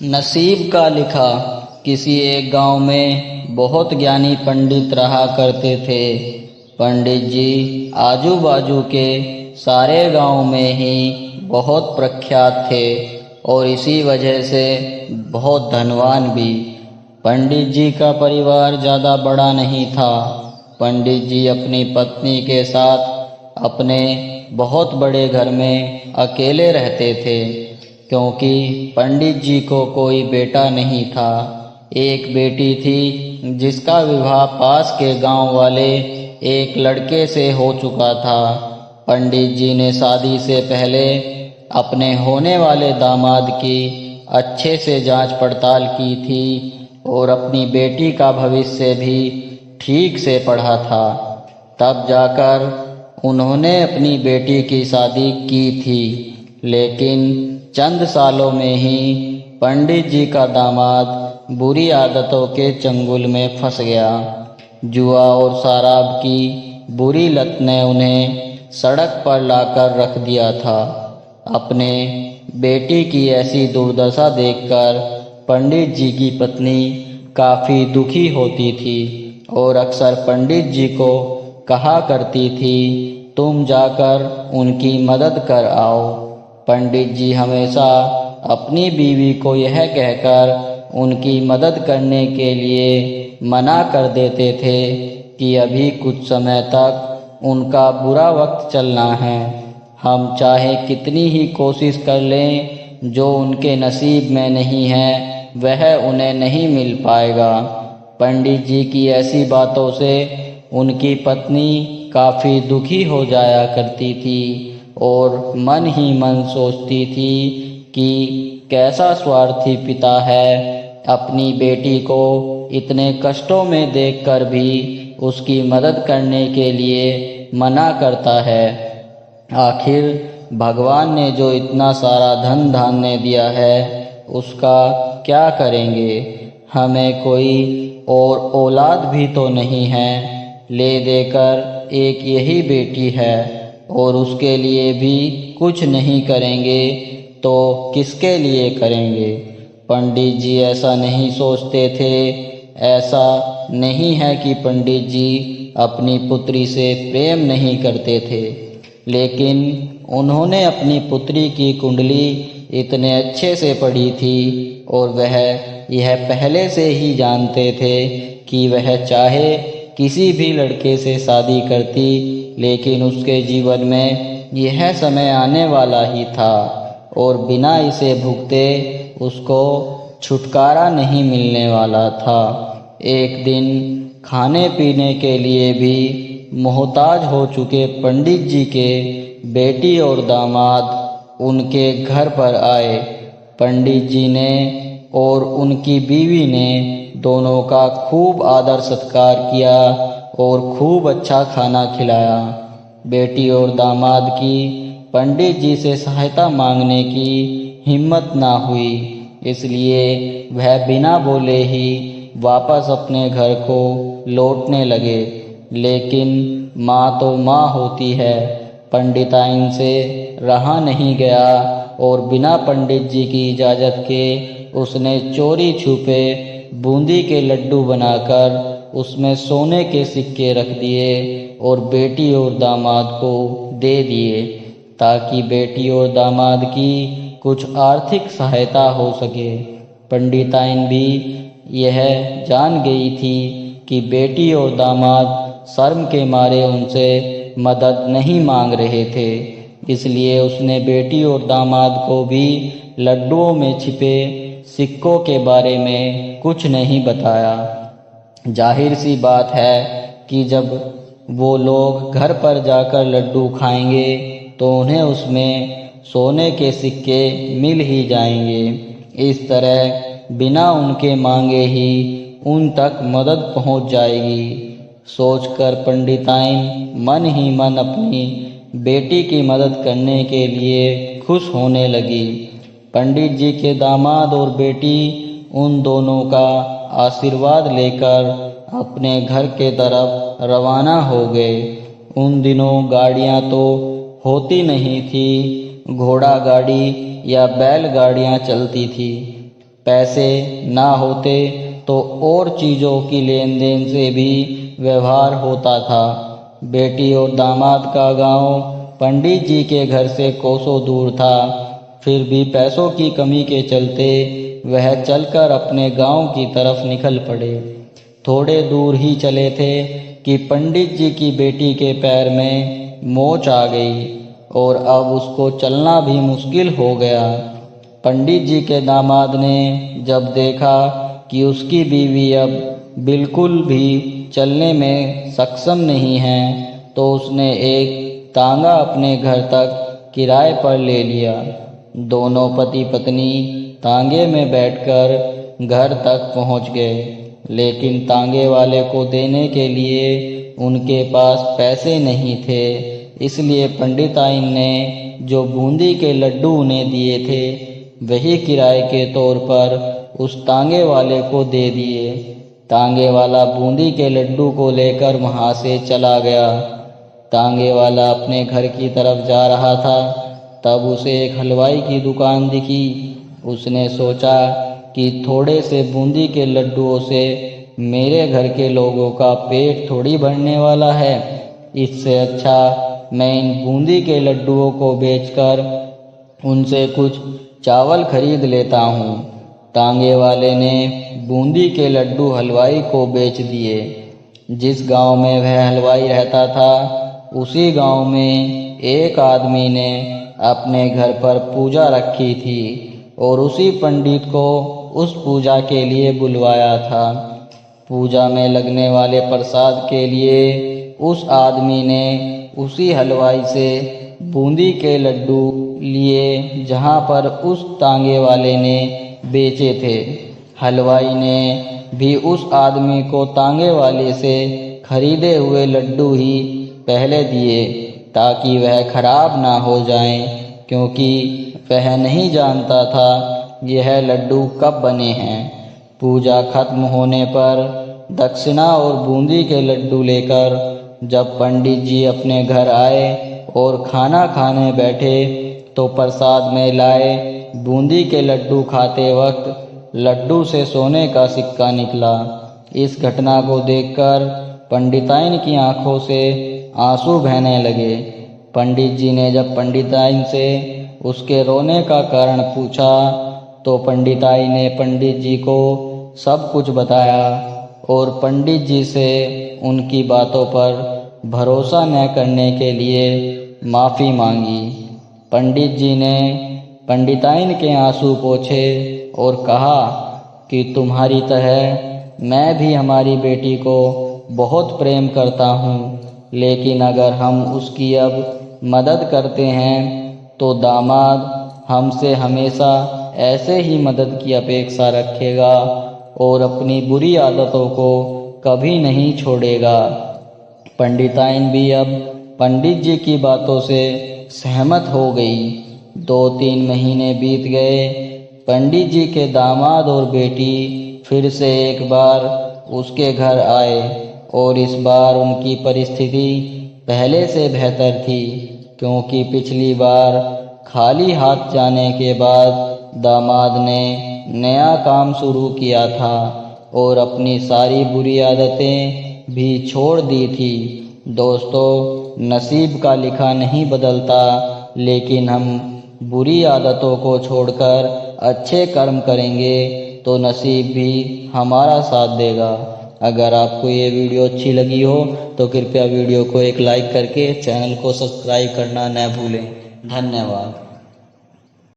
नसीब का लिखा। किसी एक गांव में बहुत ज्ञानी पंडित रहा करते थे। पंडित जी आजू बाजू के सारे गांव में ही बहुत प्रख्यात थे और इसी वजह से बहुत धनवान भी। पंडित जी का परिवार ज़्यादा बड़ा नहीं था। पंडित जी अपनी पत्नी के साथ अपने बहुत बड़े घर में अकेले रहते थे, क्योंकि पंडित जी को कोई बेटा नहीं था। एक बेटी थी जिसका विवाह पास के गांव वाले एक लड़के से हो चुका था। पंडित जी ने शादी से पहले अपने होने वाले दामाद की अच्छे से जांच पड़ताल की थी और अपनी बेटी का भविष्य भी ठीक से पढ़ा था। तब जाकर उन्होंने अपनी बेटी की शादी की थी, लेकिन चंद सालों में ही पंडित जी का दामाद बुरी आदतों के चंगुल में फंस गया। जुआ और शराब की बुरी लत ने उन्हें सड़क पर लाकर रख दिया था। अपने बेटी की ऐसी दुर्दशा देखकर पंडित जी की पत्नी काफ़ी दुखी होती थी और अक्सर पंडित जी को कहा करती थी, तुम जाकर उनकी मदद कर आओ। पंडित जी हमेशा अपनी बीवी को यह कहकर उनकी मदद करने के लिए मना कर देते थे कि अभी कुछ समय तक उनका बुरा वक्त चलना है। हम चाहे कितनी ही कोशिश कर लें, जो उनके नसीब में नहीं है वह उन्हें नहीं मिल पाएगा। पंडित जी की ऐसी बातों से उनकी पत्नी काफ़ी दुखी हो जाया करती थी और मन ही मन सोचती थी कि कैसा स्वार्थी पिता है, अपनी बेटी को इतने कष्टों में देखकर भी उसकी मदद करने के लिए मना करता है। आखिर भगवान ने जो इतना सारा धन धान्य दिया है उसका क्या करेंगे। हमें कोई और औलाद भी तो नहीं है, ले देकर एक यही बेटी है और उसके लिए भी कुछ नहीं करेंगे तो किसके लिए करेंगे। पंडित जी ऐसा नहीं सोचते थे। ऐसा नहीं है कि पंडित जी अपनी पुत्री से प्रेम नहीं करते थे, लेकिन उन्होंने अपनी पुत्री की कुंडली इतने अच्छे से पढ़ी थी और वह यह पहले से ही जानते थे कि वह चाहे किसी भी लड़के से शादी करती, लेकिन उसके जीवन में यह समय आने वाला ही था और बिना इसे भुगते उसको छुटकारा नहीं मिलने वाला था। एक दिन खाने पीने के लिए भी मोहताज हो चुके पंडित जी के बेटी और दामाद उनके घर पर आए। पंडित जी ने और उनकी बीवी ने दोनों का खूब आदर सत्कार किया और खूब अच्छा खाना खिलाया। बेटी और दामाद की पंडित जी से सहायता मांगने की हिम्मत ना हुई, इसलिए वह बिना बोले ही वापस अपने घर को लौटने लगे। लेकिन माँ तो माँ होती है, पंडिताइन से रहा नहीं गया और बिना पंडित जी की इजाज़त के उसने चोरी छुपे बूंदी के लड्डू बनाकर उसमें सोने के सिक्के रख दिए और बेटी और दामाद को दे दिए, ताकि बेटी और दामाद की कुछ आर्थिक सहायता हो सके। पंडिताइन भी यह जान गई थी कि बेटी और दामाद शर्म के मारे उनसे मदद नहीं मांग रहे थे, इसलिए उसने बेटी और दामाद को भी लड्डुओं में छिपे सिक्कों के बारे में कुछ नहीं बताया। जाहिर सी बात है कि जब वो लोग घर पर जाकर लड्डू खाएंगे तो उन्हें उसमें सोने के सिक्के मिल ही जाएंगे। इस तरह बिना उनके मांगे ही उन तक मदद पहुंच जाएगी। सोचकर पंडिताइन मन ही मन अपनी बेटी की मदद करने के लिए खुश होने लगी। पंडित जी के दामाद और बेटी उन दोनों का आशीर्वाद लेकर अपने घर के तरफ रवाना हो गए। उन दिनों गाड़ियां तो होती नहीं थी, घोड़ा गाड़ी या बैलगाड़ियां चलती थी। पैसे ना होते तो और चीज़ों की लेन देन से भी व्यवहार होता था। बेटी और दामाद का गांव पंडित जी के घर से कोसों दूर था, फिर भी पैसों की कमी के चलते वह चलकर अपने गांव की तरफ निकल पड़े। थोड़े दूर ही चले थे कि पंडित जी की बेटी के पैर में मोच आ गई और अब उसको चलना भी मुश्किल हो गया। पंडित जी के दामाद ने जब देखा कि उसकी बीवी अब बिल्कुल भी चलने में सक्षम नहीं है, तो उसने एक तांगा अपने घर तक किराए पर ले लिया। दोनों पति पत्नी तांगे में बैठकर घर तक पहुंच गए, लेकिन तांगे वाले को देने के लिए उनके पास पैसे नहीं थे। इसलिए पंडिताइन ने जो बूंदी के लड्डू उन्हें दिए थे वही किराए के तौर पर उस तांगे वाले को दे दिए। तांगे वाला बूंदी के लड्डू को लेकर वहाँ से चला गया। तांगे वाला अपने घर की तरफ जा रहा था, तब उसे एक हलवाई की दुकान दिखी। उसने सोचा कि थोड़े से बूंदी के लड्डुओं से मेरे घर के लोगों का पेट थोड़ी भरने वाला है, इससे अच्छा मैं इन बूंदी के लड्डुओं को बेचकर उनसे कुछ चावल खरीद लेता हूँ। तांगे वाले ने बूंदी के लड्डू हलवाई को बेच दिए। जिस गांव में वह हलवाई रहता था, उसी गांव में एक आदमी ने अपने घर पर पूजा रखी थी और उसी पंडित को उस पूजा के लिए बुलवाया था। पूजा में लगने वाले प्रसाद के लिए उस आदमी ने उसी हलवाई से बूंदी के लड्डू लिए जहाँ पर उस तांगे वाले ने बेचे थे। हलवाई ने भी उस आदमी को तांगे वाले से खरीदे हुए लड्डू ही पहले दिए ताकि वह खराब ना हो जाएं, क्योंकि वह नहीं जानता था यह लड्डू कब बने हैं। पूजा खत्म होने पर दक्षिणा और बूंदी के लड्डू लेकर जब पंडित जी अपने घर आए और खाना खाने बैठे, तो प्रसाद में लाए बूंदी के लड्डू खाते वक्त लड्डू से सोने का सिक्का निकला। इस घटना को देखकर पंडिताइन की आंखों से आंसू बहने लगे। पंडित जी ने जब पंडिताइन से उसके रोने का कारण पूछा, तो पंडिताइन ने पंडित जी को सब कुछ बताया और पंडित जी से उनकी बातों पर भरोसा न करने के लिए माफ़ी मांगी। पंडित जी ने पंडिताइन के आंसू पोंछे और कहा कि तुम्हारी तरह मैं भी हमारी बेटी को बहुत प्रेम करता हूँ, लेकिन अगर हम उसकी अब मदद करते हैं तो दामाद हमसे हमेशा ऐसे ही मदद की अपेक्षा रखेगा और अपनी बुरी आदतों को कभी नहीं छोड़ेगा। पंडिताइन भी अब पंडित जी की बातों से सहमत हो गई। 2-3 महीने बीत गए। पंडित जी के दामाद और बेटी फिर से एक बार उसके घर आए और इस बार उनकी परिस्थिति पहले से बेहतर थी, क्योंकि पिछली बार खाली हाथ जाने के बाद दामाद ने नया काम शुरू किया था और अपनी सारी बुरी आदतें भी छोड़ दी थी। दोस्तों, नसीब का लिखा नहीं बदलता, लेकिन हम बुरी आदतों को छोड़कर अच्छे कर्म करेंगे तो नसीब भी हमारा साथ देगा। अगर आपको ये वीडियो अच्छी लगी हो तो कृपया वीडियो को एक लाइक करके चैनल को सब्सक्राइब करना न भूलें। धन्यवाद।